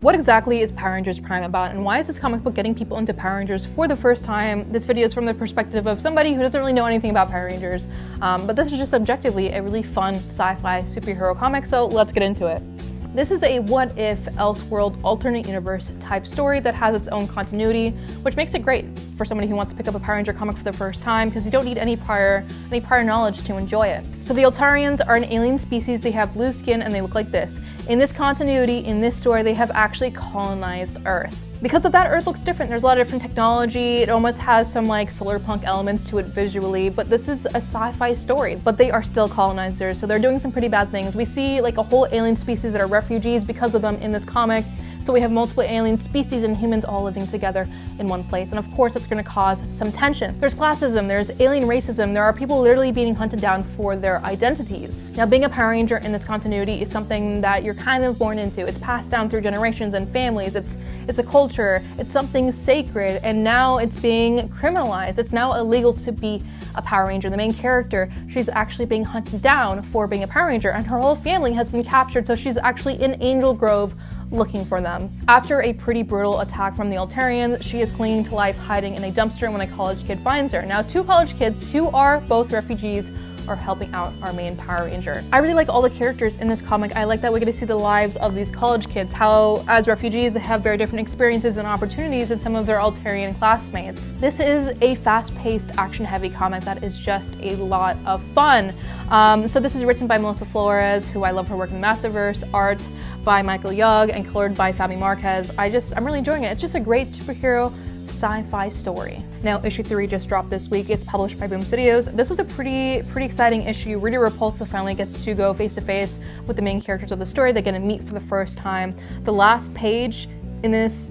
What exactly is Power Rangers Prime about, and why is this comic book getting people into Power Rangers for the first time? This video is from the perspective of somebody who doesn't really know anything about Power Rangers, but this is just objectively a really fun sci-fi superhero comic, so let's get into it. This is a what-if, Elseworld, alternate universe type story that has its own continuity, which makes it great for somebody who wants to pick up a Power Ranger comic for the first time, because you don't need any prior knowledge to enjoy it. So the Eltarians are an alien species. They have blue skin and they look like this. In this continuity, in this story, they have actually colonized Earth. Because of that, Earth looks different. There's a lot of different technology. It almost has some like solar punk elements to it visually, but this is a sci-fi story. But they are still colonizers, so they're doing some pretty bad things. We see like a whole alien species that are refugees because of them in this comic. So we have multiple alien species and humans all living together in one place. And of course, that's going to cause some tension. There's classism, there's alien racism, there are people literally being hunted down for their identities. Now, being a Power Ranger in this continuity is something that you're kind of born into. It's passed down through generations and families. It's a culture, it's something sacred, and now it's being criminalized. It's now illegal to be a Power Ranger. The main character, she's actually being hunted down for being a Power Ranger, and her whole family has been captured, so she's actually in Angel Grove looking for them. After a pretty brutal attack from the Eltarians, she is clinging to life, hiding in a dumpster when a college kid finds her. Now, two college kids, who are both refugees, are helping out our main Power Ranger. I really like all the characters in this comic. I like that we get to see the lives of these college kids, how as refugees they have very different experiences and opportunities than some of their Eltarian classmates. This is a fast-paced, action-heavy comic that is just a lot of fun. So this is written by Melissa Flores, who I love her work in the Masterverse, art by Michael Young, and colored by Fabi Marques. I'm really enjoying it. It's just a great superhero sci-fi story. Now, issue 3 just dropped this week. It's published by Boom Studios. This was a pretty exciting issue. Rita Repulsa finally gets to go face to face with the main characters of the story. They're gonna meet for the first time. The last page in this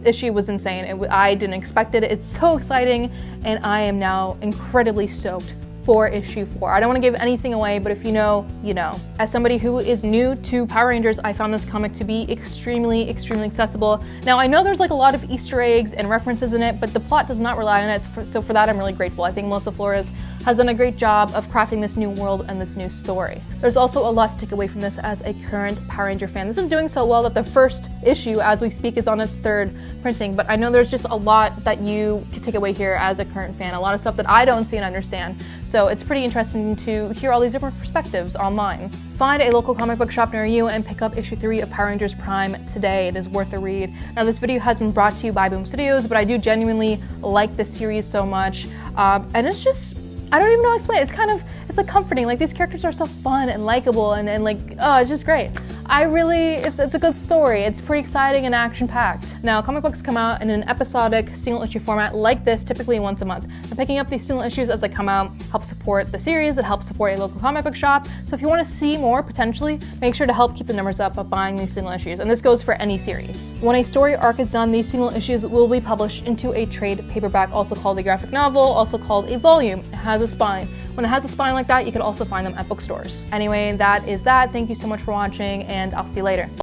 issue was insane. I didn't expect it. It's so exciting, and I am now incredibly stoked for issue 4. I don't want to give anything away, but if you know, you know. As somebody who is new to Power Rangers, I found this comic to be extremely accessible. Now, I know there's like a lot of Easter eggs and references in it, but the plot does not rely on it, so for that I'm really grateful. I think Melissa Flores has done a great job of crafting this new world and this new story. There's also a lot to take away from this as a current Power Ranger fan. This is doing so well that the first issue, as we speak, is on its 3rd printing, but I know there's just a lot that you could take away here as a current fan, a lot of stuff that I don't see and understand. So it's pretty interesting to hear all these different perspectives online. Find a local comic book shop near you and pick up issue 3 of Power Rangers Prime today. It is worth a read. Now, this video has been brought to you by Boom Studios, but I do genuinely like this series so much, and it's just, I don't even know how to explain it. It's like comforting. Like, these characters are so fun and likable and like, oh, it's just great. It's a good story. It's pretty exciting and action-packed. Now, comic books come out in an episodic single issue format like this, typically once a month. And picking up these single issues as they come out helps support the series, it helps support a local comic book shop. So if you want to see more, potentially, make sure to help keep the numbers up by buying these single issues. And this goes for any series. When a story arc is done, these single issues will be published into a trade paperback, also called a graphic novel, also called a volume. It has a spine. When it has a spine like that, you can also find them at bookstores. Anyway, that is that. Thank you so much for watching, and I'll see you later.